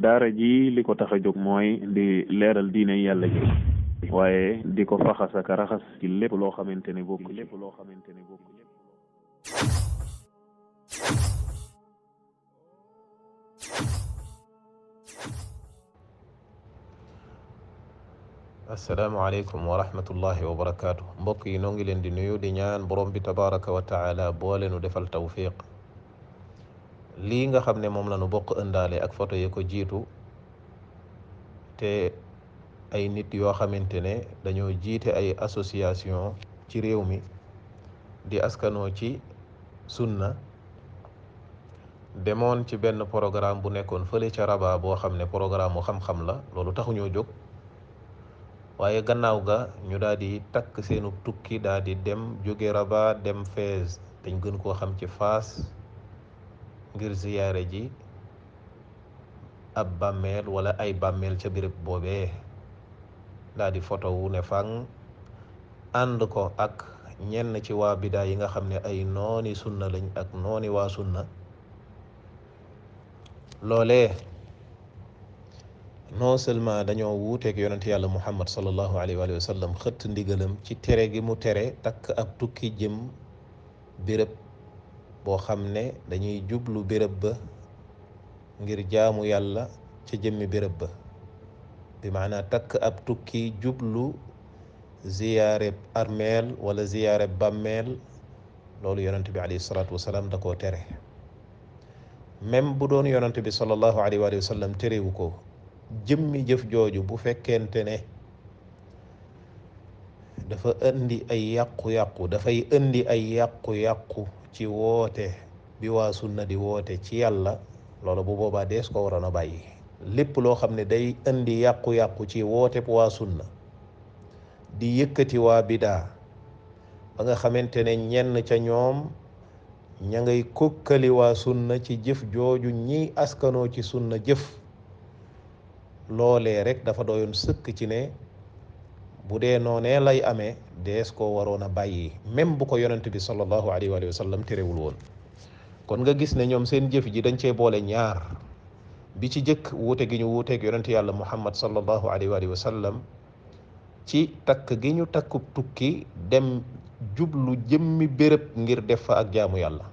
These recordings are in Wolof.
daara ji li ko tax a jóg mooy di leeral diine yàlla ji waaye di ko faxas ak a raxas ci lépp loo xamante ne bokk ci asalaamaaleykum wa rahmatullahi wa barakaatu. mbokk yi noo ngi leen di nuyu di ñaan borom bi tabaraka wa taala boole nu defal tawfiq. lii nga xam ne moom la nu bokk ëndaale ak photo yi ko jiitu te ay nit yoo xamante ne dañoo jiite ay association ci réew mi di askanoo ci sunna demoon ci benn programme bu nekkoon fële ca Rabat boo xam ne programme mu xam-xam la, loolu taxuñoo jóg. waaye gannaaw ga ñu daal di takk seenu tukki daal di dem jóge Rabat dem Fès, dañ gën koo xam ci Faas, ngir ziyaare ji ab bàmmeel wala ay bàmmeel ca béréb boobee. daal di photo wu ne fang ànd ko ak ñenn ci waa bidaa yi nga xam ne ay nooni sunna lañ ak nooni waa sunna. loolee non seulement dañoo wuuteeg yonent yàlla muhammad sallallahu alayhi wa sallam, xëtt ndigalam ci tere gi mu tere takk ab tukki jëm béréb boo xam ne dañuy jublu béréb ba ngir jaamu yàlla ca jëmmi béréb ba, bi maanaa takk ab tukki jublu ziyaare armeel wala ziyaare bàmmeel. loolu yonent bi alayhi salaatu wasalaam da koo tere. même bu doon yonent bi sallallahu alayhi wa sallam terewu ko, jëmmi jëf jooju bu fekkente ne dafa indi ay yàqu-yàqu dafay indi ay yàqu-yàqu ci woote bi waa sunna di woote ci yàlla, loolu bu boobaa dees ko waroon a bàyyi. lépp loo xam ne day indi yàqu-yàqu ci woote bu waa sunna, di yëkkati waa bidaa ba nga xamante ne ñenn ca ñoom ña ngay kokkali waa sunna ci jëf jooju ñi askanoo ci sunna jëf, loolee rek dafa doyoon sëkk ci ne bu dee noonee lay amee dees koo waroon a bàyyi, même bu ko yonent bi sallallahu alayhi wa sallam terewul woon. kon nga gis ne ñoom seen jëf ji dañ cee boole ñaar. bi ci jëkk wuute gi ñu wuuteeg yonent yàlla muhammad sallallahu alayhi wa sallam ci takk gi ñu takkub tukki dem jublu jëmmi béréb ngir def fa ak jaamu yàlla,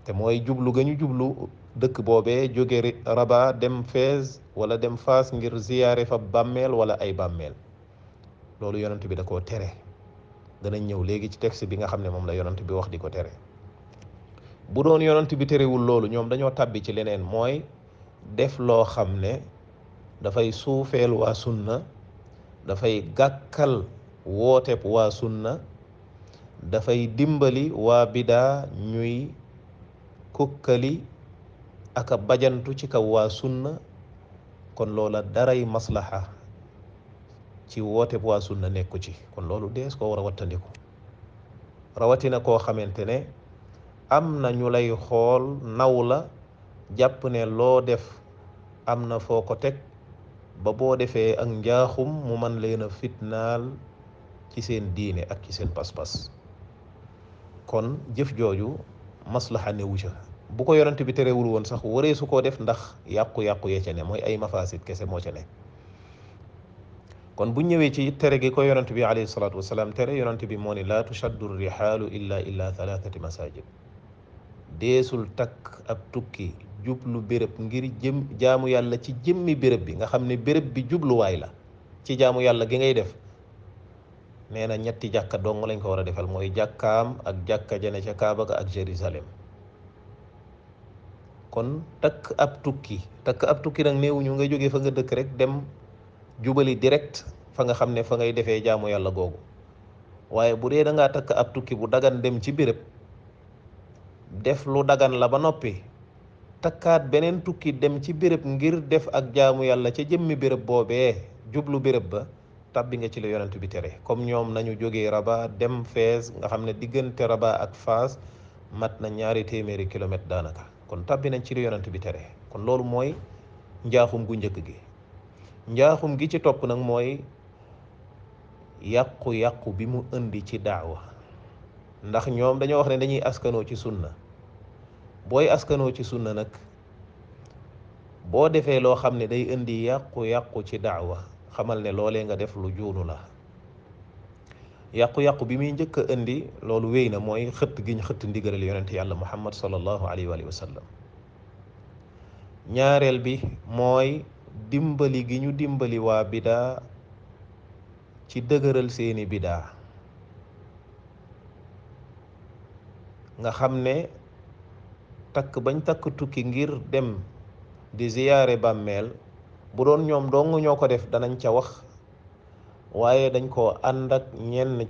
te mooy jublu ga ñu jublu dëkk boobee jóge Rabat dem Fès wala dem Faas ngir ziyaare fa bàmmeel wala ay bàmmeel. loolu yonent bi da koo tere. danañ ñëw léegi ci texte bi nga xam ne moom la yonent bi wax di ko tere. bu doon yonent bi terewul loolu, ñoom dañoo tàbbi ci leneen, mooy def loo xam ne dafay suufeel waa sunna, dafay gàkkal wooteb waa sunna, dafay dimbali waa bidaa ñuy kokkali aka bajantu ci kaw waa sunna. kon loola daray maslaha ci woote bu waa sunna nekku ci. kon loolu dees ko war a wattandiku, rawatina koo xamante ne am na ñu lay xool naw la, jàpp ne loo def am na foo ko teg, ba boo defee ak njaaxum mu man leen a fitnaal ci seen diine ak ci seen pas-pas. kon jëf jooju maslaha newu ca. bu ko yonent bi terewul woon sax waree su koo def, ndax yàqu-yàqu yee ca ne, mooy ay mafasid kese moo ca ne. kon bu ñëwee ci tere gi ko yonent bi alayhi salaatu wasalaam tere, yonent bi moo ni laa tushaddu rihaalu illa thalathati masajid. deesul takk ab tukki jublu béréb ngir jaamu yàlla ci jëmmi béréb bi, nga xam ne béréb bi jubluwaay la ci jaamu yàlla gi ngay def. nee na ñetti jàkka dong lañ ko war a defal, mooy jàkkaam ak jàkka jane ca Kaaba ga ak Jérusalem. kon takk ab tukki nag néewuñu nga jógee fa nga dëkk rek dem jubali direct fa nga xam ne fa ngay defee jaamu yàlla googu. waaye bu dee da ngaa takk ab tukki bu dagan dem ci béréb, def lu dagan la ba noppi, takkaat beneen tukki dem ci béréb ngir def ak jaamu yàlla ca jëmmi béréb boobee, jublu béréb ba, tàbbi nga ci la yonent bi tere. comme ñoom nañu jógee Rabat dem Fès, nga xam ne diggante Rabat ak Faas mat na 200 kilomètres daanaka. kon tàbbi nañ ci la yonent bi tere. kon loolu mooy njaaxum gu njëkk gi. njaaxum gi ci topp nag mooy yàqu-yàqu bi mu indi ci daawa. ndax ñoom dañoo wax ne dañuy askanoo ci sunna. booy askanoo ci sunna nag boo defee loo xam ne day indi yàqu-yàqu ci daawa xamal ne loolee nga def lu juunu la. yàqu-yàqu bi muy njëkk a indi loolu wéy na mooy xëtt gi ñu xëtt ndigalal yonent yàlla muhammad sallallahu alayhi wa sallam. ñaareel bi mooy dimbali gi ñu dimbali waa bidaa ci dëgëral seeni bidaa nga xam ne takk bañ takk tukki ngir dem di ziyaare bàmmeel bu doon ñoom dong ñoo ko def danañ ca wax, waaye dañ koo ànd ak ñenn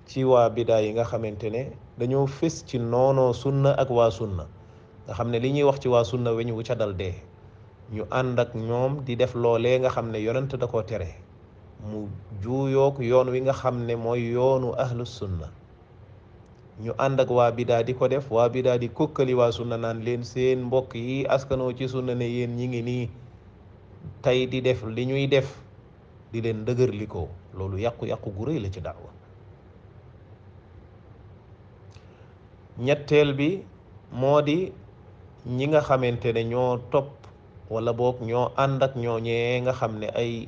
ci waa bidaa yi nga xamante ne dañoo fés ci noonoo sunna ak waa sunna nga xam ne li ñuy wax ci waa sunna weñ wu ca dal dee ñu ànd ak ñoom di def loolee nga xam ne yonent da koo tere mu juuyoog yoon wi nga xam ne mooy yoonu ahlus sunna. ñu ànd ak waa bidaa di ko def, waa bidaa di kokkali waa sunna naan leen seen mbokk yi askanoo ci sunna ne yéen ñi ngi nii tey di def li ñuy def, di leen dëgër li ko. loolu yàqu-yàqu gu rëy la ci daawa. ñetteel bi moo di ñi nga xamante ne ñoo topp wala boog ñoo ànd ak ñooñee nga xam ne ay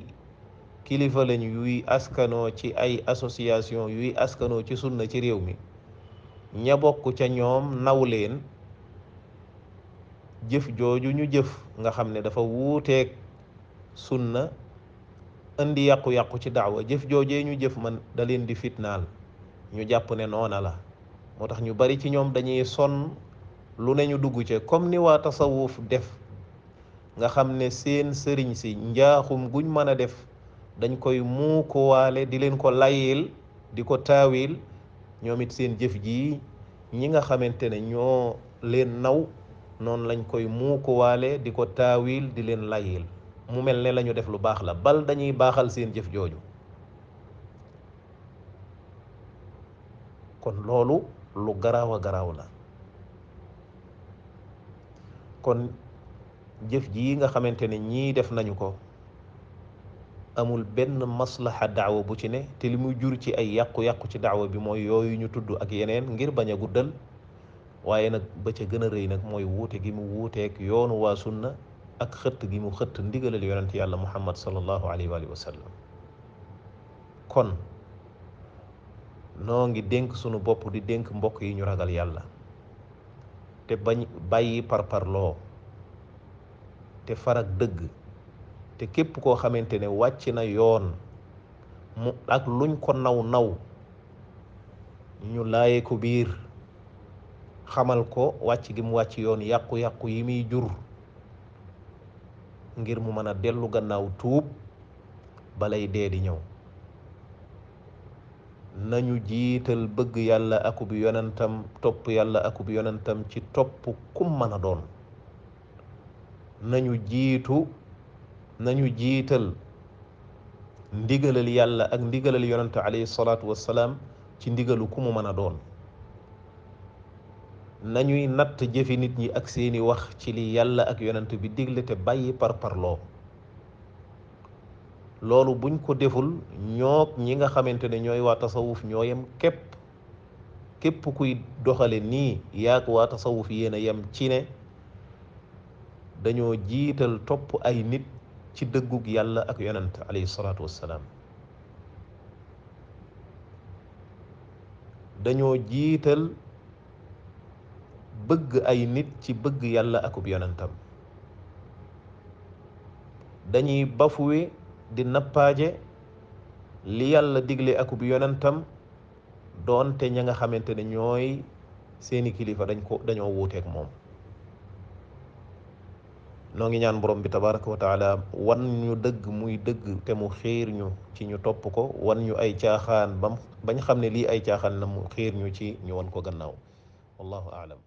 kilifa lañ yuy askanoo ci ay association yuy askanoo ci sunna ci réew mi, ña bokk ca ñoom naw leen jëf jooju ñu jëf nga xam ne dafa wuuteeg sunna indi yàqu-yàqu ci daawa, jëf joojee ñu jëf man da leen di fitnaal, ñu jàpp ne noona la. moo tax ñu bari ci ñoom dañuy sonn lu ne ñu dugg ci comme ni waa tasawuf def nga xam ne seen sëriñ si njaaxum guñ mën a def dañ koy muukuwaale di leen ko layil di ko taawil. ñoom it seen jëf ji ñi nga xamante ne ñoo leen naw noonu lañ koy muukuwaale di ko taawil di leen layil mu mel ne la ñu def lu baax la, bal dañuy baaxal seen jëf jooju. kon loolu lu garaaw a garaaw la. kon jëf ji nga xamante ne ñii def nañu ko amul benn maslaha daawa bu ci ne, te li muy jur ci ay yàqu-yàqu ci daawa bi mooy yooyu ñu tudd ak yeneen ngir bañ a guddal. waaye nag ba ca gën a rëy nag mooy wuute gi mu wuuteeg yoonu waa sunna ak xëtt gi mu xëtt ndigalal yonent yàlla muhammad sallallahu alayhi wa sallam. kon noo ngi dénk sunu bopp di dénk mbokk yi ñu ragal yàlla te bañ bàyyi parparloo te farak dëgg. te képp koo xamante ne wàcc na yoon mu ak luñ ko naw ñu laaye ko biir xamal ko wàcc gi mu wàcc yoon yàqu-yàqu yi muy jur ngir mu mën a dellu gannaaw tuub balay dee di ñëw. nañu jiital bëgg yàlla akub yonentam, topp yàlla akub yonentam ci topp kum mën a doon. nañu jiital ndigalal yàlla ak ndigalal yonent alayhi salaatu wassalaam ci ndigalu ku mu mën a doon. nañuy natt jëfi nit ñi ak seeni wax ci li yàlla ak yonent bi digle te bàyyi parparloo. loolu buñ ko deful ñoog ñi nga xamante ne ñooy waa tasawuf ñooyem képp kuy doxale nii yaag waa tasawuf yéen a yem ci ne dañoo jiital topp ay nit ci dëggug yàlla ak yonent alayhi salaatu wassalaam. dañoo jiital bëgg ay nit ci bëgg yàlla akub yonentam. dañuy bafuwe di nappaaje li yàlla digle akub yonentam doonte ña nga xamante ne ñooy seeni kilifa dañoo wuuteeg moom. noo ngi ñaan borom bi tabaraka wa taala wan ñu dëgg muy dëgg te mu xiir ñu ci ñu topp ko, wan ñu ay caaxaan bañ xam ne lii ay caaxaan la mu xiir ñu ci ñu wan ko gannaaw. wallahu aalam.